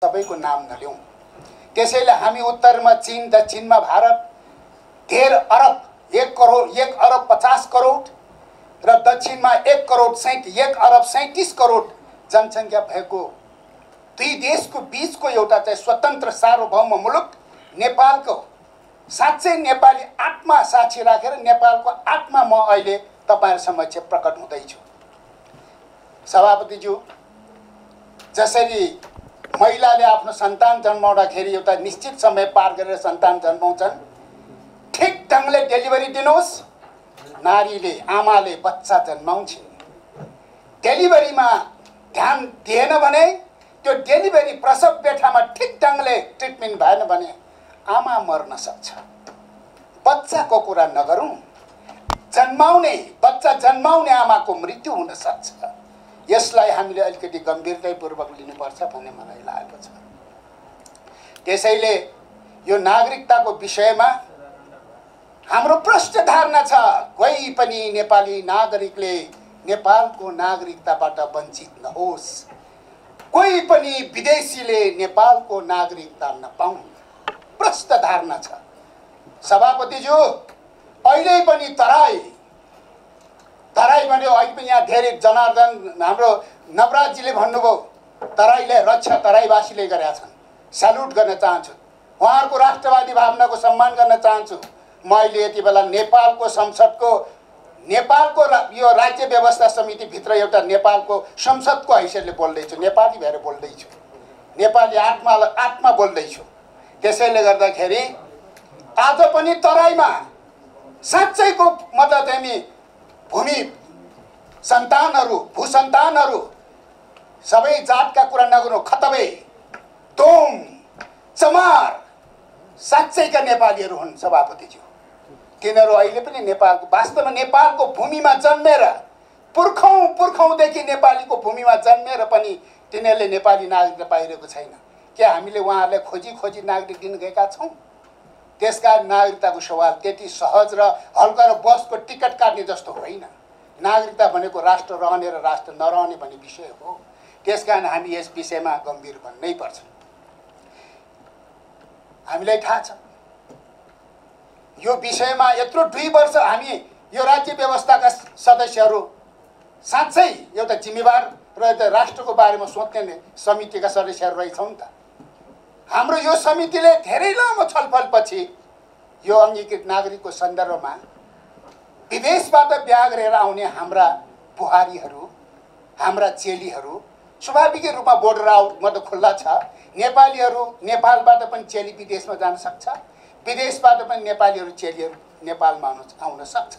सबैको नाम नलिउँ। त्यसैले हामी उत्तरमा चीन, दक्षिणमा भारत, 1.5 अरब 1 अरब 50 करोड र दक्षिणमा 1 अरब 37 करोड जनसङ्ख्या भएको दुई देशको बीचको एउटा चाहिँ स्वतन्त्र सार्वभौम मुलुक नेपालको साँच्चै नेपाली आत्मा साक्षी राखेर नेपालको आत्मा म अहिले तपाईहरु समक्ष प्रकट हुँदैछु। सभापतिज्यू, जसरी महिलाले आफ्नो सन्तान जन्माउँदाखेरि एउटा निश्चित समय पार गरेर सन्तान जन्माउँछन्, ठिक ढङ्गले डेलिभरी दिनुहोस्। नारीले, आमाले बच्चा जन्माउँछिन्। डेलिभरीमा ध्यान दिएन भने, त्यो डेलिभरी प्रसव पेठामा ठिक ढङ्गले ट्रिटमेन्ट भएन भने आमा मर्न सक्छ। बच्चाको कुरा नगरौँ, बच्चा जन्माउने आमाको मृत्यु हुन सक्छ। यसलाई हामीले अलिकति गम्भीरतापूर्वक लिनुपर्छ भन्ने मलाई लागेको छ। त्यसैले यो नागरिकताको विषयमा हाम्रो प्रष्ट धारणा छ, कोही पनि नेपाली नागरिकले नेपालको नागरिकताबाट वञ्चित नहोस्, कोही पनि विदेशीले नेपालको नागरिकता नपाउन्, प्रष्ट धारणा छ। सभापतिज्यू, अहिले पनि तराई भन्यो, अहिले पनि यहाँ धेरै जनार्दन हाम्रो नवराजजीले भन्नुभयो, तराईले रक्षा तराईवासीले गरेका छन्। सल्युट गर्न चाहन्छु, उहाँहरूको राष्ट्रवादी भावनाको सम्मान गर्न चाहन्छु। म अहिले यति बेला नेपालको संसदको, नेपालको यो राज्य व्यवस्था समितिभित्र एउटा नेपालको संसदको हैसियतले बोल्दैछु, नेपाली भएर बोल्दैछु, नेपाली आत्मा बोल्दैछु। त्यसैले गर्दाखेरि आज पनि तराईमा साँच्चैको मतलब हामी भूमि सन्तानहरू, भूसन्तानहरू सबै जातका कुरा नगर्नु, खतबे, दोम, चमार साँच्चैका नेपालीहरू हुन्। सभापतिज्यू, तिनीहरू अहिले पनि नेपालको, वास्तवमा नेपालको भूमिमा जन्मेर, पुर्खौँदेखि नेपालीको भूमिमा जन्मेर पनि तिनीहरूले नेपाली नागरिकता पाइरहेको छैन। के हामीले उहाँहरूलाई खोजी नागरिक दिन गएका छौँ? त्यसका नागरिकताको सवाल त्यति सहज र हल्का र बसको टिकट काट्ने जस्तो होइन। नागरिकता भनेको राष्ट्र रहने र राष्ट्र नरहने भन्ने विषय हो। त्यसकारण हामी यस विषयमा गम्भीर बन्नै पर्छ। हामीलाई थाहा छ यो विषयमा यत्रो 2 वर्ष हामी यो राज्य व्यवस्थाका सदस्यहरू साँच्चै एउटा जिम्मेवार र एउटा राष्ट्रको बारेमा सोच्ने समितिका सदस्यहरू रहेछौँ नि त। हाम्रो यो समितिले धेरै लामो छलफलपछि यो अङ्गीकृत नागरिकको सन्दर्भमा विदेशबाट बिहा गरेर आउने हाम्रा बुहारीहरू, हाम्रा चेलीहरू स्वाभाविकै रूपमा बोर्डर आउट मतलब खुल्ला छ। नेपालीहरू नेपालबाट पनि चेली विदेशमा जान सक्छ, विदेशबाट पनि नेपालीहरू चेलीहरू नेपालमा आउन सक्छ।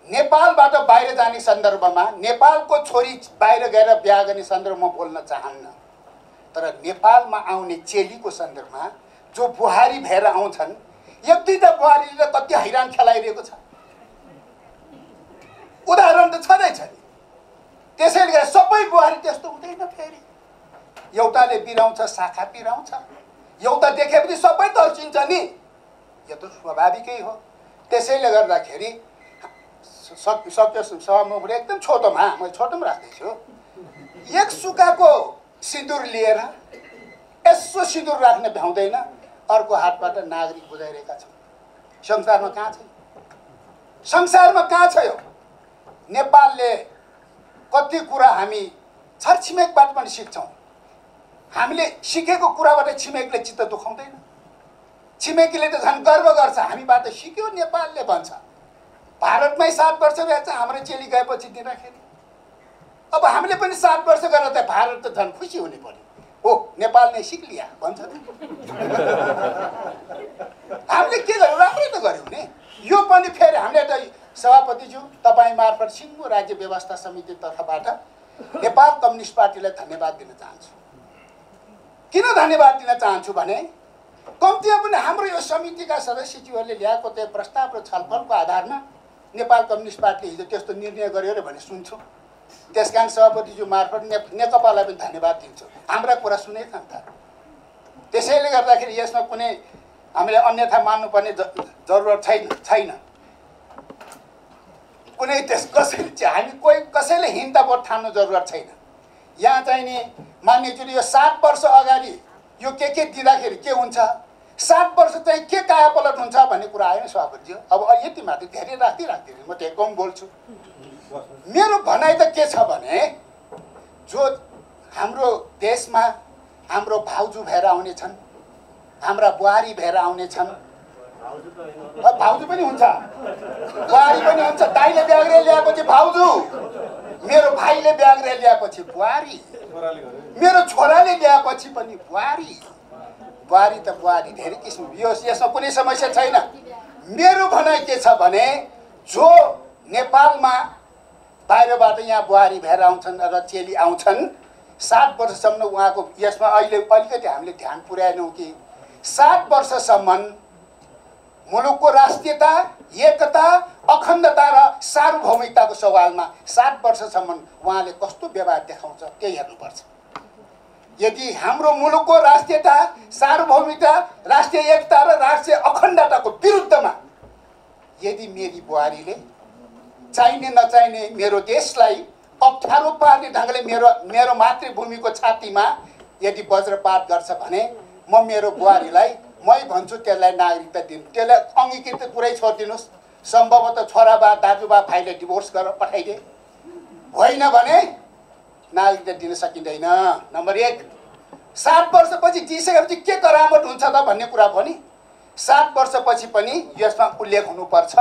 नेपालबाट बाहिर जाने सन्दर्भमा नेपालको छोरी बाहिर गएर बिहा गर्ने सन्दर्भमा बोल्न चाहन्न, तर नेपालमा आउने चेलीको सन्दर्भमा जो बुहारी भएर आउँछन्, 1-2टा बुहारीले कति हैरान खेलाइरहेको छ, उदाहरण त छँदैछ नि। त्यसैले गर्दा सबै बुहारी त्यस्तो हुँदैन। फेरि एउटाले बिराउँछ, शाखा पिराउँछ, एउटा देखेपछि सबै तर्सिन्छ नि, यो त स्वाभाविकै हो। त्यसैले गर्दाखेरि सक्यो सहमुख एकदम छोटोमा, मैले छोटोमा राख्दैछु। एक सुकाको सिन्दुर लिएर यसो सिन्दुर राख्न भ्याउँदैन, अर्को हातबाट नागरिक बुझाइरहेका छौँ। संसारमा कहाँ छ? संसारमा कहाँ छ यो? नेपालले कति कुरा हामी छरछिमेकबाट पनि सिक्छौँ। हामीले सिकेको कुराबाट छिमेकले चित्त दुखाउँदैन। छिमेकीले त झन् गर्व गर्छ, हामीबाट सिक्यो नेपालले भन्छ। भारतमै 7 वर्ष रहेछ हाम्रो चेली गएपछि दिँदाखेरि, अब हामीले पनि 7 वर्ष गरेर त भारत त झन् खुसी हुने पर्यो। हो, नेपाल नै सिक लिया भन्छ। हामीले के गर्यौँ? राम्रै त गऱ्यौँ नि। यो पनि फेरि हामीले त सभापतिज्यू तपाईँ मार्फत सिङ्गो राज्य व्यवस्था समिति तर्फबाट नेपाल कम्युनिस्ट पार्टीलाई धन्यवाद दिन चाहन्छु। किन धन्यवाद दिन चाहन्छु भने कम्तीमा पनि हाम्रो यो समितिका सदस्यज्यूहरूले ल्याएको त्यो प्रस्ताव र छलफलको आधारमा नेपाल कम्युनिस्ट पार्टीले हिजो त्यस्तो निर्णय गर्यो भने सुन्छु। त्यसकारण सभापतिज्यू मार्फत नेकपालाई पनि धन्यवाद दिन्छु, हाम्रा कुरा सुनेका नि त। त्यसैले गर्दाखेरि यसमा कुनै हामीले अन्यथा मान्नुपर्ने जरुरत छैन। कुनै कसैले हामी कोही कसैले हिंसा बोट ठान्नु जरुरत छैन। यहाँ चाहिँ नि मान्यज्यूले यो 7 वर्ष अगाडि यो के दिँदाखेरि के हुन्छ, 7 वर्ष चाहिँ के कायापलट हुन्छ भन्ने कुरा आयो नि सभापतिज्यू। अब यति माथि धेरै राख्दिनँ, म त्यही कम बोल्छु। मेरो भनाइ त के छ भने जो हाम्रो देशमा हाम्रो भाउजू भएर आउने छन्, हाम्रा बुहारी भएर आउने छन्, भाउजू पनि हुन्छ, बुहारी पनि हुन्छ। दाइले ब्याग्रे ल्याएपछि भाउजू, मेरो भाइले ब्याग्रे ल्याएपछि बुहारी, मेरो छोराले ल्याएपछि पनि बुहारी। बुहारी त बुहारी धेरै किसिम, यसमा कुनै समस्या छैन। मेरो भनाइ के छ भने जो नेपालमा बाहिरबाट यहाँ बुहारी भएर आउँछन् र चेली आउँछन्, 7 वर्षसम्म उहाँको यसमा अहिले अलिकति हामीले ध्यान पुर्याएनौँ कि 7 वर्षसम्म मुलुकको राष्ट्रियता, एकता, अखण्डता र सार्वभौमिकताको सवालमा 7 वर्षसम्म उहाँले कस्तो व्यवहार देखाउँछ त्यही हेर्नुपर्छ। यदि हाम्रो मुलुकको राष्ट्रियता, सार्वभौमिकता, राष्ट्रिय एकता र राष्ट्रिय अखण्डताको विरुद्धमा यदि मेरी बुहारीले चाहिने नचाहिने मेरो देशलाई अप्ठ्यारो पार्ने ढङ्गले मेरो मातृभूमिको छातीमा यदि वज्रपात गर्छ भने म मेरो बुहारीलाई मै भन्छु त्यसलाई नागरिकता दिनु, त्यसलाई अङ्गीकृत कुरै छोडिदिनुहोस्। सम्भवतः छोराबा, दाजुबा, भाइले डिभोर्स गरेर पठाइदिए, होइन भने नागरिकता दिन सकिँदैन। नम्बर 1, 7 वर्षपछि जिसकेपछि के करामत हुन्छ त भन्ने कुरा पनि 7 वर्षपछि पनि यसमा उल्लेख हुनुपर्छ।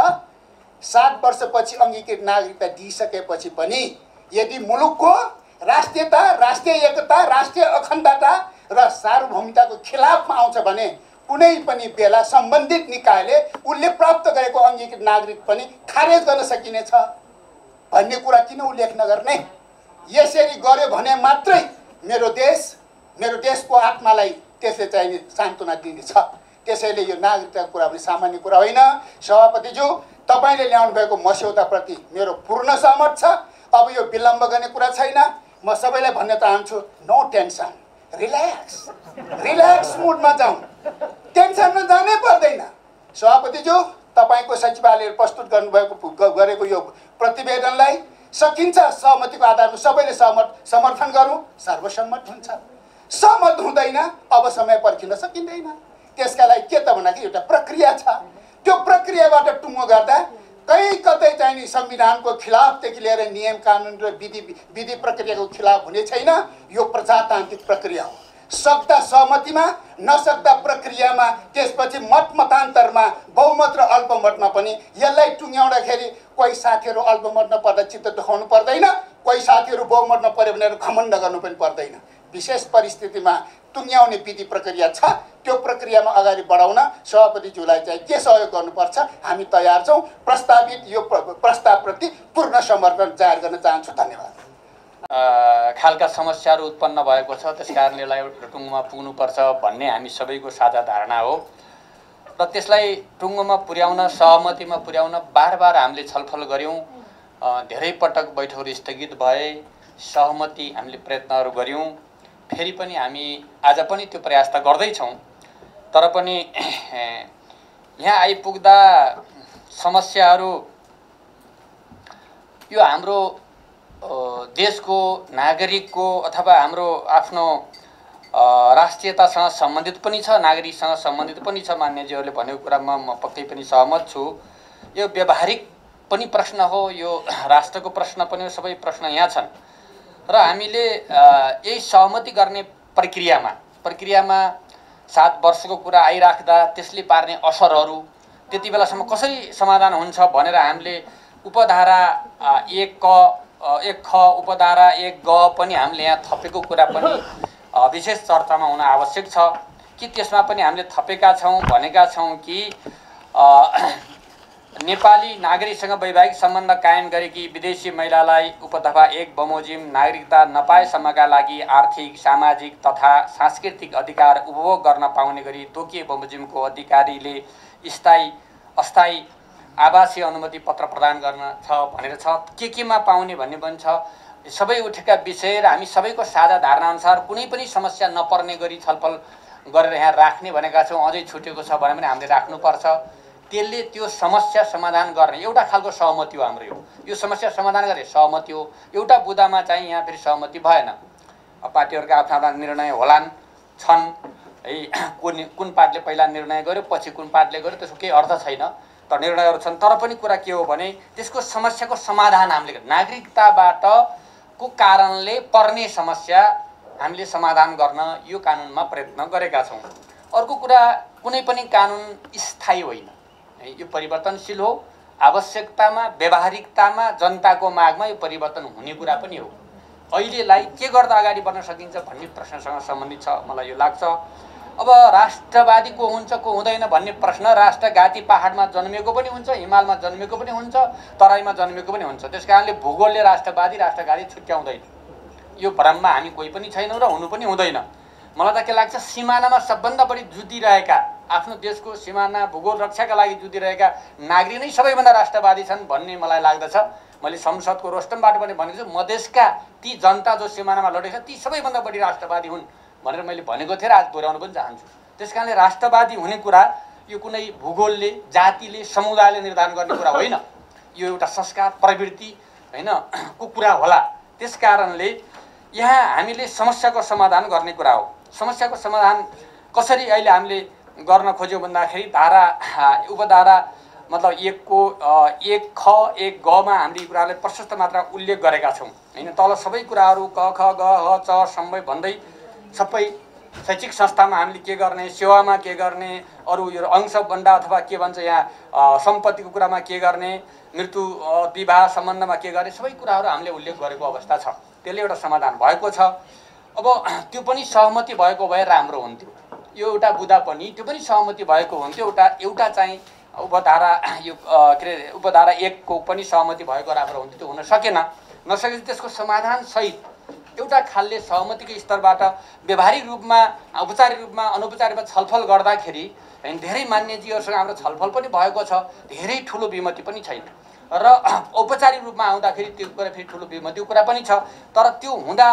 7 वर्षपछि अङ्गीकृत नागरिकता दिइसकेपछि पनि यदि मुलुकको राष्ट्रियता, राष्ट्रिय एकता, राष्ट्रिय अखण्डता र सार्वभौमिकताको खिलाफमा आउँछ भने कुनै पनि बेला सम्बन्धित निकायले उसले प्राप्त गरेको अङ्गीकृत नागरिक पनि खारेज गर्न सकिनेछ भन्ने कुरा किन उल्लेख नगर्ने? यसरी गर्यो भने मात्रै मेरो देशको आत्मालाई त्यसले चाहिँ सान्त्वना दिनेछ। त्यसैले यो नागरिकताको कुरा पनि सामान्य कुरा होइन। सभापतिज्यू, तपाईँले ल्याउनु भएको मस्यौदाप्रति मेरो पूर्ण सहमत छ। अब यो विलम्ब गर्ने कुरा छैन। म सबैलाई भन्न चाहन्छु, नो टेन्सन, रिल्याक्स मुडमा जाउँ, टेन्सनमा जानै पर्दैन। सभापतिज्यू, तपाईँको सचिवालयले प्रस्तुत गरेको यो प्रतिवेदनलाई सकिन्छ सहमतिको आधारमा सबैले समर्थन गरौँ, सर्वसम्मत हुन्छ। सहमत हुँदैन, अब समय पर्खिन सकिँदैन। त्यसका लागि के त भन्दाखेरि एउटा प्रक्रिया छ। त्यो प्रक्रियाबाट टुङ्गो गर्दा कहीँ कतै चाहिँ नि संविधानको खिलाफदेखि लिएर नियम कानुन र विधि प्रक्रियाको खिलाफ हुने छैन। यो प्रजातान्त्रिक प्रक्रिया हो। सक्दा सहमतिमा, नसक्दा प्रक्रियामा, त्यसपछि मतमतान्तरमा, बहुमत र अल्पमतमा पनि यसलाई टुङ्ग्याउँदाखेरि कोही साथीहरू अल्पमतमा पर्दा चित्त दुखाउनु पर्दैन, कोही साथीहरू बहुमतमा पर्यो भनेर घमण्ड गर्नु पनि पर्दैन। विशेष परिस्थितिमा टुङ्ग्याउने विधि प्रक्रिया छ। त्यो प्रक्रियामा अगाडि बढाउन सभापतिज्यूलाई चाहिँ के सहयोग गर्नुपर्छ हामी तयार छौँ। प्रस्तावित यो प्रस्तावप्रति पूर्ण समर्थन जाहेर गर्न चाहन्छु। धन्यवाद। खालका समस्याहरू उत्पन्न भएको छ, त्यस कारणले यसलाई एउटा टुङ्गोमा पुग्नुपर्छ भन्ने हामी सबैको साझा धारणा हो र त्यसलाई टुङ्गोमा पुर्याउन, सहमतिमा पुर्याउन बार हामीले छलफल गऱ्यौँ। धेरै पटक बैठकहरू स्थगित भए, सहमति हामीले प्रयत्नहरू गऱ्यौँ। फेरि पनि हामी आज पनि त्यो प्रयास त गर्दैछौँ, तर पनि यहाँ आइपुग्दा समस्याहरू यो हाम्रो देशको नागरिकको अथवा हाम्रो आफ्नो राष्ट्रियतासँग सम्बन्धित पनि छ, नागरिकसँग सम्बन्धित पनि छ। मान्यज्यूहरूले भनेको कुरामा म पक्कै पनि सहमत छु। यो व्यावहारिक पनि प्रश्न हो, यो राष्ट्रको प्रश्न पनि हो, सबै प्रश्न यहाँ छन् र हामीले यही सहमति गर्ने प्रक्रियामा 7 वर्षको कुरा आइराख्दा त्यसले पार्ने असरहरू त्यति बेलासम्म कसरी समाधान हुन्छ भनेर हामीले उपधारा 1 ख उपधारा 1 ग पनि हामीले यहाँ थपेको कुरा पनि विशेष चर्चामा हुन आवश्यक छ कि त्यसमा पनि हामीले थपेका छौँ, भनेका छौँ कि नेपाली नागरिकसँग वैवाहिक सम्बन्ध कायम गरेकी विदेशी महिलालाई उपदफा 1 बमोजिम नागरिकता नपाएसम्मका लागि आर्थिक, सामाजिक तथा सांस्कृतिक अधिकार उपभोग गर्न पाउने गरी तोकिए बमोजिमको अधिकारीले अस्थायी आवासीय अनुमति पत्र प्रदान गर्न छ भनेर छ। केमा पाउने भन्ने पनि छ। सबै उठेका विषय र हामी सबैको साझा धारणा अनुसार कुनै पनि समस्या नपर्ने गरी छलफल गरेर यहाँ राख्ने भनेका छौँ। अझै छुटेको छ भने पनि हामीले राख्नुपर्छ। त्यसले त्यो समस्या समाधान गर्ने एउटा खालको सहमति हो हाम्रो। यो समस्या समाधान गर्ने सहमति हो। एउटा बुदामा चाहिँ यहाँ फेरि सहमति भएन। पार्टीहरूका आफ्ना आफ्ना निर्णय होलान् छन् है। कुन पार्टीले पहिला निर्णय गर्यो पछि कुन पार्टीले गर्यो त्यसको केही अर्थ छैन, तर निर्णयहरू छन्। तर पनि कुरा के हो भने त्यसको समस्याको समाधान हामीले नागरिकताबाट को कारणले पर्ने समस्या हामीले समाधान गर्न यो कानुनमा प्रयत्न गरेका छौँ। अर्को कुरा, कुनै पनि कानुन स्थायी होइन, यो परिवर्तनशील हो। आवश्यकतामा, व्यावहारिकतामा, जनताको मागमा यो परिवर्तन हुने कुरा पनि हो। अहिलेलाई के गर्दा अगाडि बढ्न सकिन्छ भन्ने प्रश्नसँग सम्बन्धित छ मलाई यो लाग्छ। अब राष्ट्रवादी को हुन्छ को हुँदैन भन्ने प्रश्न राष्ट्रघाती पहाडमा जन्मेको पनि हुन्छ, हिमालमा जन्मेको पनि हुन्छ, तराईमा जन्मेको पनि हुन्छ। त्यस कारणले भूगोलले राष्ट्रवादी राष्ट्रघाती छुट्याउँदैन। यो भ्रममा हामी कोही पनि छैनौँ र हुनु पनि हुँदैन। मलाई त के लाग्छ, सिमानामा सबभन्दा बढी जुधिरहेका, आफ्नो देशको सिमाना भूगोल रक्षाका लागि जुधिरहेका नागरिक नै सबैभन्दा राष्ट्रवादी छन् भन्ने मलाई लाग्दछ। मैले संसदको रोस्टमबाट पनि भनेको छु, मधेसका ती जनता जो सिमानामा लडेका ती सबैभन्दा बढी राष्ट्रवादी हुन् भनेर मैले भनेको थिएँ र आज दोहोऱ्याउन पनि चाहन्छु। त्यस कारणले राष्ट्रवादी हुने कुरा यो कुनै भूगोलले, जातिले, समुदायले निर्धारण गर्ने कुरा होइन। यो एउटा संस्कार, प्रवृत्ति होइन को कुरा होला। त्यस कारणले यहाँ हामीले समस्याको समाधान गर्ने कुरा हो। समस्याको समाधान कसरी अहिले हामीले गर्न खोज्यौँ भन्दाखेरि उपधारा मतलब 1 को 1 ख 1 गमा हामीले कुरालाई प्रशस्त मात्रामा उल्लेख गरेका छौँ होइन। तल सबै कुराहरू क ख ग ह च सम्मै भन्दै सबै शैक्षिक संस्थामा हामीले के गर्ने, सेवामा के गर्ने, अरू यो अंशबन्दा अथवा के भन्छ यहाँ सम्पत्तिको कुरामा के गर्ने, मृत्यु विवाह सम्बन्धमा के गर्ने, सबै कुराहरू हामीले उल्लेख गरेको अवस्था छ। त्यसले एउटा समाधान भएको छ। अब त्यो पनि सहमति भएको भए राम्रो हुन्थ्यो। यो एउटा बुदा पनि त्यो पनि सहमति भएको हुन्थ्यो। एउटा चाहिँ उपधारा यो के अरे उपधारा 1 को पनि सहमति भएको राम्रो हुन्थ्यो। त्यो हुन सकेन। नसकेपछि त्यसको समाधान सहित एउटा खालले सहमतिको स्तरबाट व्यवहारिक रूपमा, औपचारिक रूपमा, अनौपचारिक रूपमा छलफल गर्दाखेरि धेरै मान्यजीहरूसँग हाम्रो छलफल पनि भएको छ। धेरै ठुलो विमति पनि छैन र औपचारिक रूपमा आउँदाखेरि त्यो कुरा फेरि ठुलो विमतिको कुरा पनि छ। तर त्यो हुँदा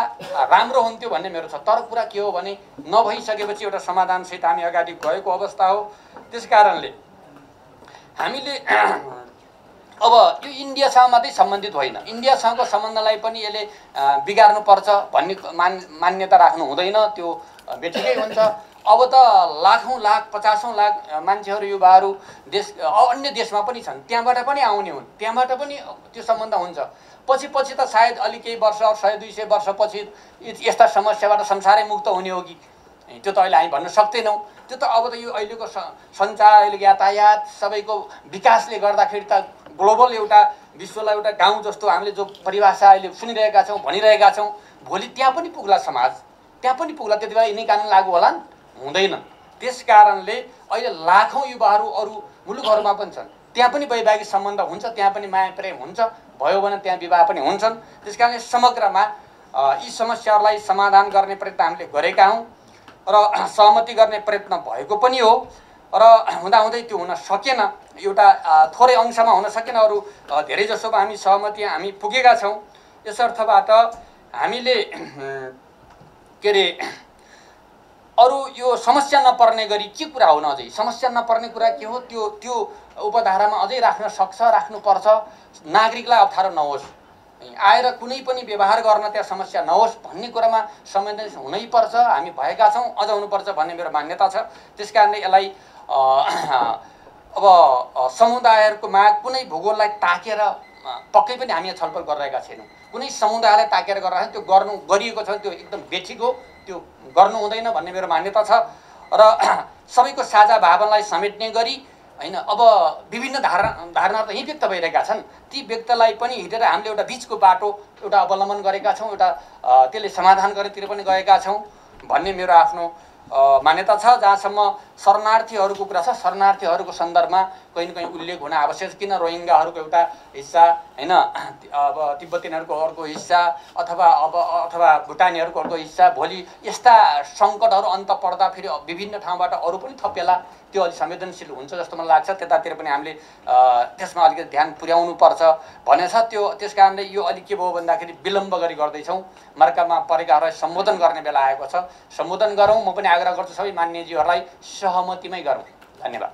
राम्रो हुन्थ्यो भन्ने मेरो छ। तर कुरा के हो भने नभइसकेपछि एउटा समाधानसहित हामी अगाडि गएको अवस्था हो। त्यस कारणले हामीले अब यो इन्डियासँग मात्रै सम्बन्धित होइन, इन्डियासँगको सम्बन्धलाई पनि यसले बिगार्नुपर्छ भन्ने मान्यता राख्नु हुँदैन। त्यो बेठिकै हुन्छ। अब त लाखौँ लाख 50औं लाख मान्छेहरू, युवाहरू देश अन्य देशमा पनि छन्, त्यहाँबाट पनि आउने हुन्, त्यहाँबाट पनि त्यो सम्बन्ध हुन्छ। पछि त सायद अलि केही वर्ष 100-200 वर्षपछि यस्ता समस्याबाट संसारै मुक्त हुने हो कि त्यो त अहिले हामी भन्न सक्दैनौँ। त्यो त अब त यो अहिलेको सञ्चार, अहिलेको यातायात सबैको विकासले गर्दाखेरि त ग्लोबल एउटा विश्वलाई एउटा गाउँ जस्तो हामीले जो परिभाषा अहिले सुनिरहेका छौँ, भनिरहेका छौँ, भोलि त्यहाँ पनि पुग्ला समाज, त्यहाँ पनि पुग्ला। त्यति बेला यिनै कानुन लागू होलान्? हुँदैन। त्यस कारणले अहिले लाखौँ युवाहरू अरू मुलुकहरूमा पनि छन्, त्यहाँ पनि वैवाहिक सम्बन्ध हुन्छ, त्यहाँ पनि माया प्रेम हुन्छ, भयो भने त्यहाँ विवाह पनि हुन्छन्। त्यस कारणले समग्रमा यी समस्याहरूलाई समाधान गर्ने प्रयत्न हामीले गरेका हौँ र सहमति गर्ने प्रयत्न भएको पनि हो। र हुँदाहुँदै त्यो हुन सकेन, एउटा थोरै अंशमा हुन सकेन, अरू धेरै जसोमा हामी सहमति हामी पुगेका छौँ। यस अर्थबाट हामीले के अरे अरू यो समस्या नपर्ने गरी के कुरा हुन, अझै समस्या नपर्ने कुरा के हो, त्यो उपधारामा अझै राख्नुपर्छ। नागरिकलाई अप्ठ्यारो नहोस्, आएर कुनै पनि व्यवहार गर्न त्यहाँ समस्या नहोस् भन्ने कुरामा संवेदनशील हुनैपर्छ। हामी भएका छौँ, अझ हुनुपर्छ भन्ने मेरो मान्यता छ। त्यस कारणले यसलाई अब समुदायहरूको माग कुनै भूगोललाई ताकेर पक्कै पनि हामी छलफल गरिरहेका छैनौँ। कुनै समुदायलाई ताकेर गरेर त्यो गरिएको छ त्यो एकदम बेठिक हो, त्यो गर्नु हुँदैन भन्ने मेरो मान्यता छ। र सबैको साझा भावनालाई समेट्ने गरी होइन, अब विभिन्न धारणाहरू त यहीँ व्यक्त भइरहेका छन्, ती व्यक्तलाई पनि हिँडेर हामीले एउटा बिचको बाटो एउटा अवलम्बन गरेका छौँ, एउटा त्यसले समाधान गरेतिर पनि गएका छौँ भन्ने मेरो आफ्नो मान्यता छ। जहाँसम्म शरणार्थीहरूको कुरा छ, शरणार्थीहरूको सन्दर्भमा कहीँ न कहीँ उल्लेख हुन आवश्यक। किन रोहिङ्गाहरूको एउटा हिस्सा होइन, अब तिब्बतीहरूको अर्को हिस्सा अथवा भुटानीहरूको अर्को हिस्सा, भोलि यस्ता सङ्कटहरू अन्त पर्दा फेरि विभिन्न ठाउँबाट अरू पनि थपेला, त्यो अलिक संवेदनशील हुन्छ जस्तो मलाई लाग्छ। त्यतातिर पनि हामीले त्यसमा अलिकति ध्यान पुर्याउनु पर्छ भनेर छ। त्यस कारणले यो अलिक के भयो भन्दाखेरि विलम्ब गरी गर्दैछौँ। मर्कामा परेकाहरूलाई सम्बोधन गर्ने बेला आएको छ, सम्बोधन गरौँ। म पनि आग्रह गर्छु सबै मान्यजीहरूलाई सहमतिमै गरौँ। धन्यवाद।